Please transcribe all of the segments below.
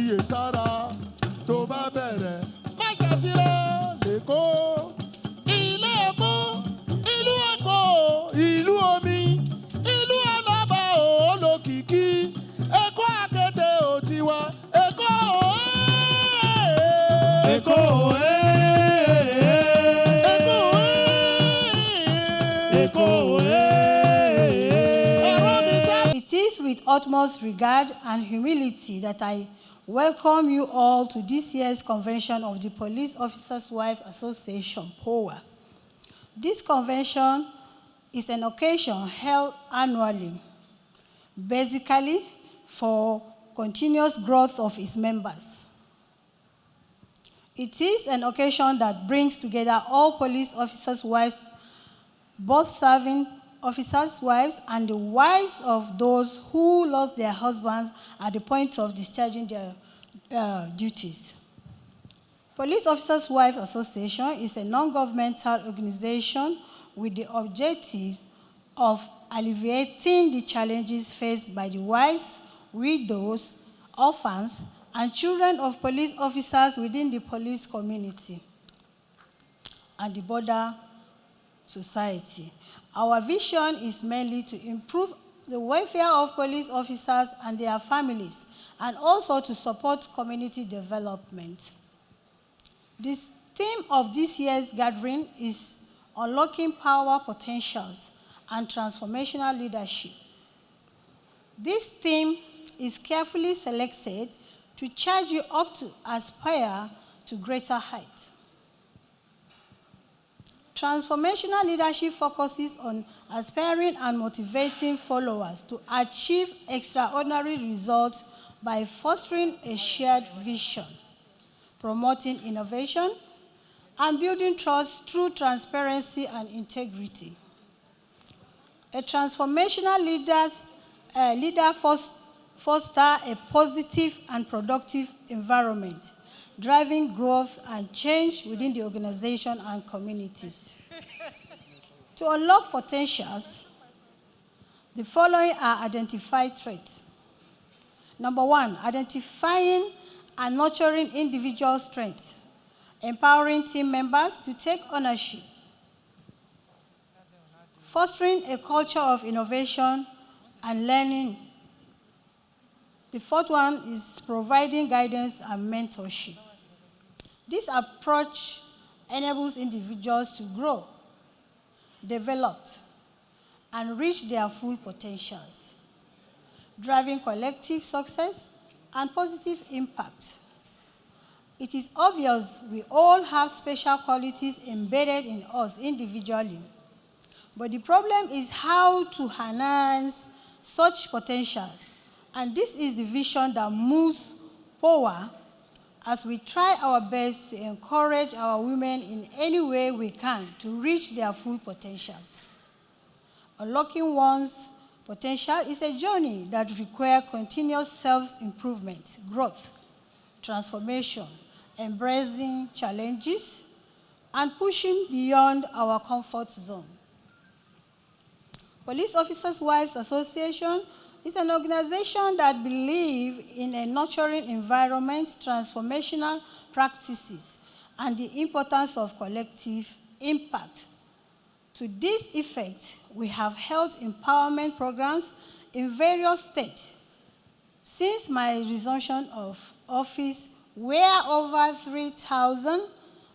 kíyèsára tó bá bẹ̀rẹ̀ má ṣàfihàn lẹ́kọ̀ọ́ ilé ẹ̀kọ́ ìlú ẹ̀kọ́ ìlú omi ìlú ọlọ́ba olókìkí ẹ̀kọ́ àkété òtiwa ẹ̀kọ́ Èkó It is with utmost regard and humility that I welcome you all to this year's convention of the Police Officers' Wives Association, Powa. This convention is an occasion held annually, basically for continuous growth of its members. It is an occasion that brings together all police officers' wives, both serving officers' wives and the wives of those who lost their husbands at the point of discharging their duties. Police Officers' Wives Association is a non-governmental organization with the objective of alleviating the challenges faced by the wives, widows, orphans, and children of police officers within the police community and the border society. Our vision is mainly to improve the welfare of police officers and their families, and also to support community development. The theme of this year's gathering is Unlocking Power Potentials and Transformational Leadership. This theme is carefully selected to charge you up to aspire to greater heights. Transformational leadership focuses on aspiring and motivating followers to achieve extraordinary results by fostering a shared vision, promoting innovation, and building trust through transparency and integrity. A transformational leader fosters a positive and productive environment, driving growth and change within the organization and communities. To unlock potentials, the following are identified traits. Number one, identifying and nurturing individual strengths, empowering team members to take ownership, fostering a culture of innovation and learning. The fourth one is providing guidance and mentorship. This approach enables individuals to grow, develop, and reach their full potentials, driving collective success and positive impact. It is obvious we all have special qualities embedded in us individually, but the problem is how to harness such potential, and this is the vision that moves Powa as we try our best to encourage our women in any way we can to reach their full potentials. Unlocking one's potential is a journey that requires continuous self-improvement, growth, transformation, embracing challenges, and pushing beyond our comfort zone. Police Officers' Wives Association is an organization that believes in a nurturing environment, transformational practices, and the importance of collective impact. To this effect, we have held empowerment programs in various states. Since my resumption of office, where over 3,000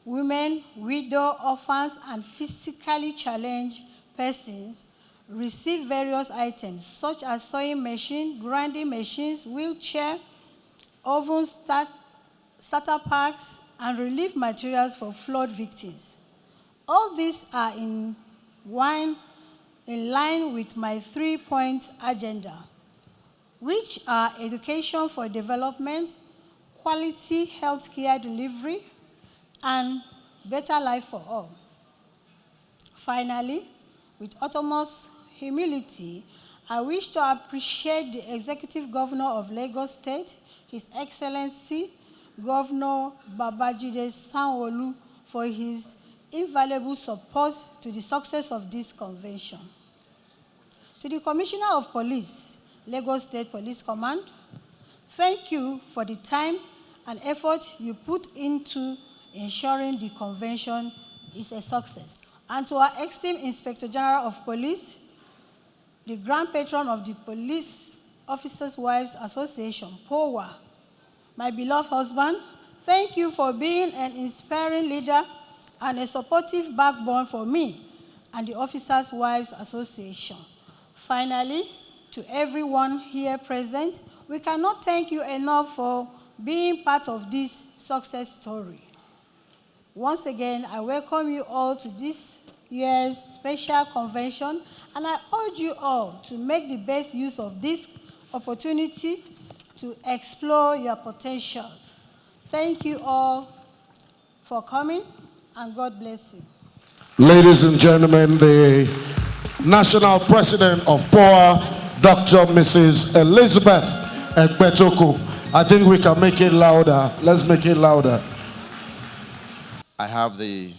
women, widows, orphans, and physically challenged persons receive various items such as sewing machines, grinding machines, wheelchair, ovens, starter packs, and relief materials for flood victims. All these are in line with my 3-point agenda, which are education for development, quality healthcare delivery, and better life for all. Finally, with utmost humility, I wish to appreciate the Executive Governor of Lagos State, His Excellency Governor Babajide Sanwo-Olu, for his invaluable support to the success of this convention. To the Commissioner of Police, Lagos State Police Command, Thank you for the time and effort you put into ensuring the convention is a success. And to our esteemed Inspector General of Police, the Grand Patron of the Police Officers' Wives Association, Powa, my beloved husband, thank you for being an inspiring leader and a supportive backbone for me and the Officers' Wives Association. Finally, to everyone here present, we cannot thank you enough for being part of this success story. Once again, I welcome you all to this year's special convention, and I urge you all to make the best use of this opportunity to explore your potentials. Thank you all for coming, and God bless you. Ladies and gentlemen, the National President of Powa, Dr. Mrs. Elizabeth Ekbetoku. I think we can make it louder. Let's make it louder. I have the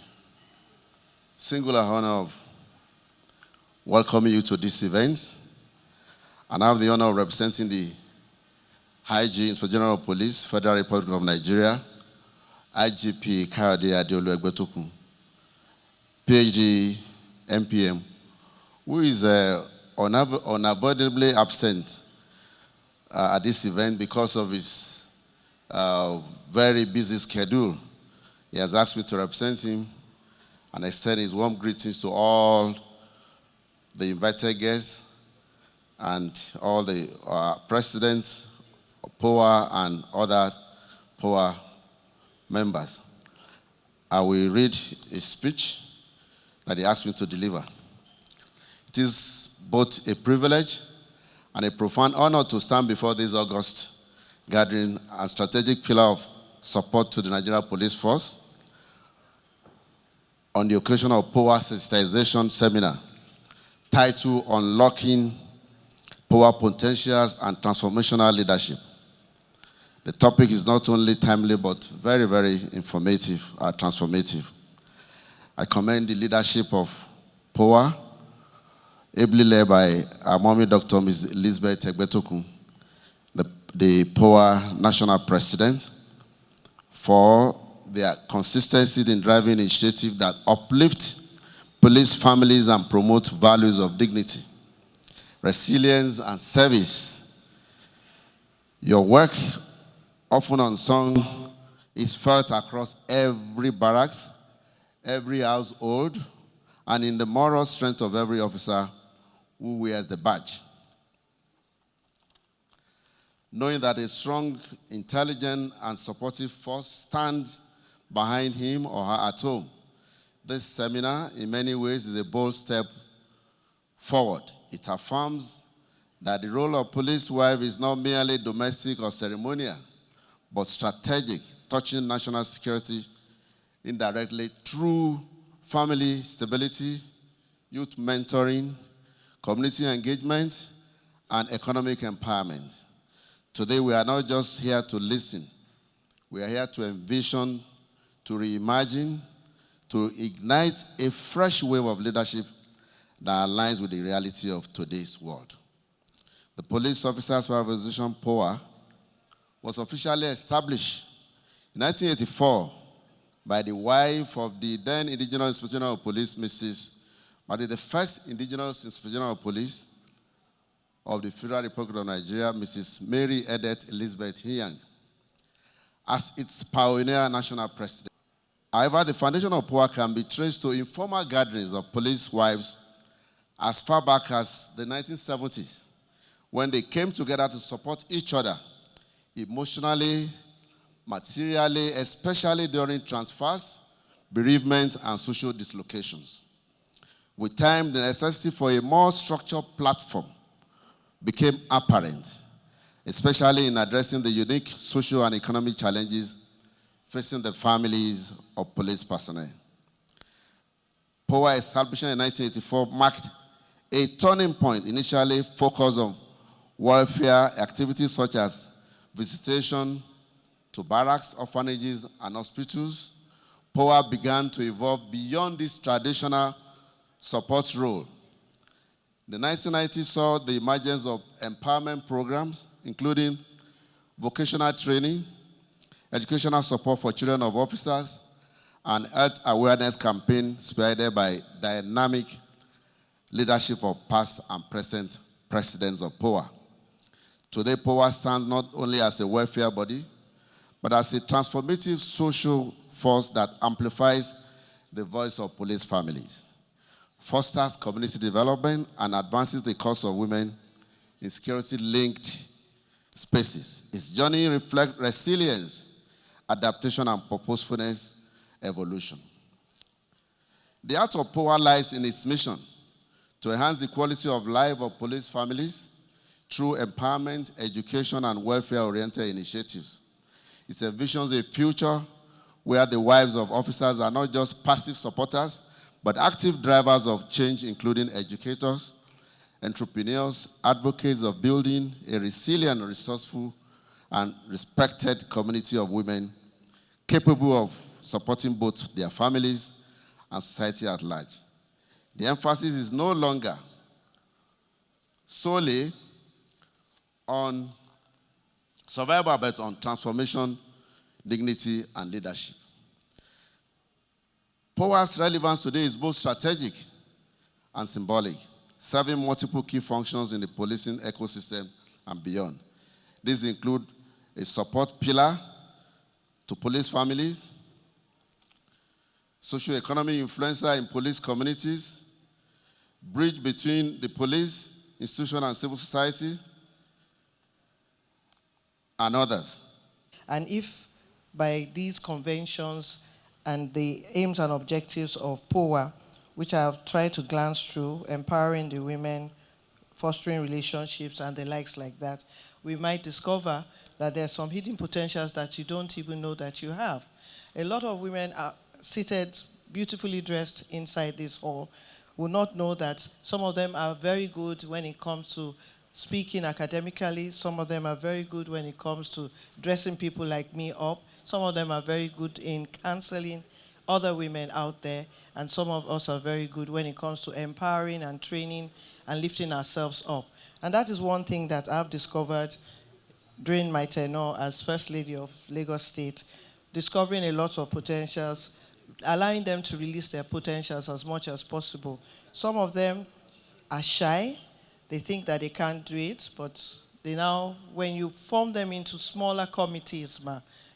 singular honor of welcoming you to this event, and I have the honor of representing the IG Inspector General of Police, Federal Republic of Nigeria, IGP Kayode Adeolu Egbetoku, PhD, MPM, who is unavoidably absent at this event because of his very busy schedule. He has asked me to represent him and extend his warm greetings to all the invited guests and all the presidents, Powa and other Powa members. I will read a speech that he asked me to deliver. It is both a privilege and a profound honor to stand before this august gathering and strategic pillar of support to the Nigerian Police Force on the occasion of Powa Sensitization Seminar titled Unlocking Powa Potentials and Transformational Leadership. The topic is not only timely but very, very informative, transformative. I commend the leadership of Powa, ably led by our mommy Dr. Ms. Elizabeth Ekbetoku, the Powa National President, for their consistency in driving initiatives that uplift police families and promote values of dignity, resilience, and service. Your work, often unsung, is felt across every barracks, every household, and in the moral strength of every officer who wears the badge. Knowing that a strong, intelligent, and supportive force stands behind him or her at home, this seminar, in many ways, is a bold step forward. It affirms that the role of police wife is not merely domestic or ceremonial, but strategic, touching national security indirectly through family stability, youth mentoring, community engagement, and economic empowerment. Today, we are not just here to listen. We are here to envision, to reimagine, to ignite a fresh wave of leadership that aligns with the reality of today's world. The Police Officers Organization, Powa, was officially established in 1984 by the wife of the then Indigenous Inspector General of Police, Mrs. Madi, the first Indigenous Inspector General of Police of the Federal Republic of Nigeria, Mrs. Mary Edith Elizabeth Hyang, as its pioneer national president. However, the foundation of Powa can be traced to informal gatherings of police wives as far back as the 1970s, when they came together to support each other emotionally, materially, especially during transfers, bereavement, and social dislocations. With time, the necessity for a more structured platform became apparent, especially in addressing the unique social and economic challenges facing the families of police personnel. Powa establishment in 1984 marked a turning point, initially focused on welfare activities such as visitation to barracks, orphanages, and hospitals. Powa began to evolve beyond this traditional support role. The 1990s saw the emergence of empowerment programs, including vocational training, educational support for children of officers, and health awareness campaign spearheaded by dynamic leadership of past and present presidents of Powa. Today, Powa stands not only as a welfare body, but as a transformative social force that amplifies the voice of police families, fosters community development, and advances the cause of women in security-linked spaces. Its journey reflects resilience, adaptation, and purposefulness evolution. The heart of Powa lies in its mission to enhance the quality of life of police families through empowerment, education, and welfare-oriented initiatives. It envisions a future where the wives of officers are not just passive supporters, but active drivers of change, including educators, entrepreneurs, advocates of building a resilient, resourceful, and respected community of women capable of supporting both their families and society at large. The emphasis is no longer solely on survival, but on transformation, dignity, and leadership. Powa's relevance today is both strategic and symbolic, serving multiple key functions in the policing ecosystem and beyond. These include a support pillar to police families, socio-economic influencer in police communities, bridge between the police institution and civil society, and others. And if by these conventions and the aims and objectives of Powa, which I have tried to glance through, empowering the women, fostering relationships, and the likes like that, we might discover that there are some hidden potentials that you don't even know that you have. A lot of women are seated, beautifully dressed inside this hall, will not know that some of them are very good when it comes to speaking academically. Some of them are very good when it comes to dressing people like me up. Some of them are very good in counseling other women out there. And some of us are very good when it comes to empowering and training and lifting ourselves up. And that is one thing that I've discovered during my tenure as First Lady of Lagos State, discovering a lot of potentials, allowing them to release their potentials as much as possible. Some of them are shy. They think that they can't do it, but they now, when you form them into smaller committees,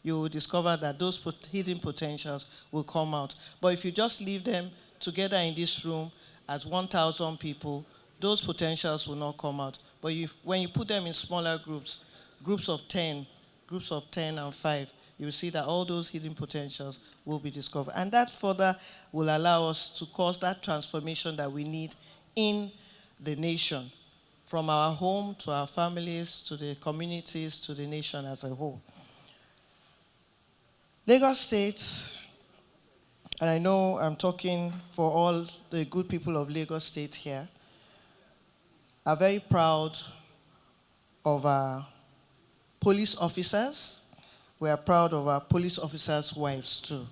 you will discover that those hidden potentials will come out. But if you just leave them together in this room as 1,000 people, those potentials will not come out. But when you put them in smaller groups, groups of 10 and 5, you will see that all those hidden potentials will be discovered. And that further will allow us to cause that transformation that we need in the nation, from our home to our families, to the communities, to the nation as a whole. Lagos State, and I know I'm talking for all the good people of Lagos State here, are very proud of our police officers. We are proud of our police officers' wives too.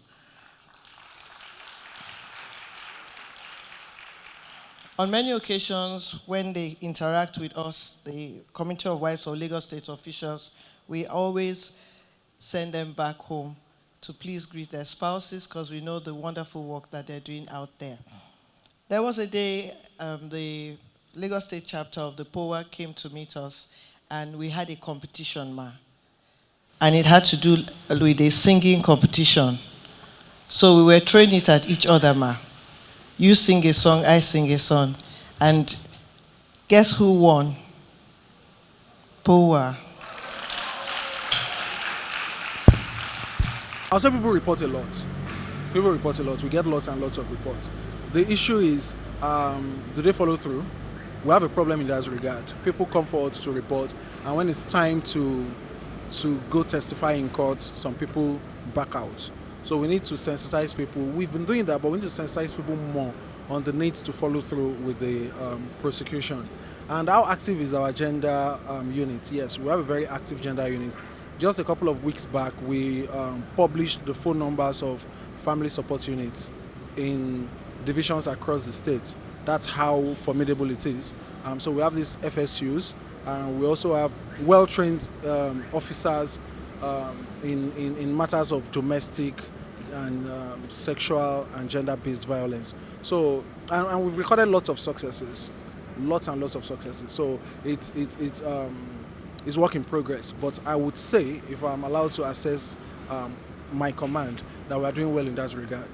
On many occasions, when they interact with us, the Committee of Wives of Lagos State officials, we always send them back home to please greet their spouses, because we know the wonderful work that they're doing out there. There was a day the Lagos State chapter of the Powa came to meet us, and we had a competition, and it had to do with a singing competition. So we were throwing it at each other, You sing a song, I sing a song. And guess who won? Powa. I'll say people report a lot. People report a lot. We get lots and lots of reports. The issue is, do they follow through? We have a problem in that regard. People come forward to report, and when it's time to go testify in court, some people back out. So we need to sensitize people. We've been doing that, but we need to sensitize people more on the need to follow through with the prosecution. And how active is our gender unit? Yes, we have a very active gender unit. Just a couple of weeks back, we published the phone numbers of family support units in divisions across the state. That's how formidable it is. So we have these FSUs, and we also have well-trained officers in matters of domestic and sexual and gender-based violence. So, and we've recorded lots of successes, lots and lots of successes. So it's work in progress. But I would say, if I'm allowed to assess my command, that we are doing well in that regard.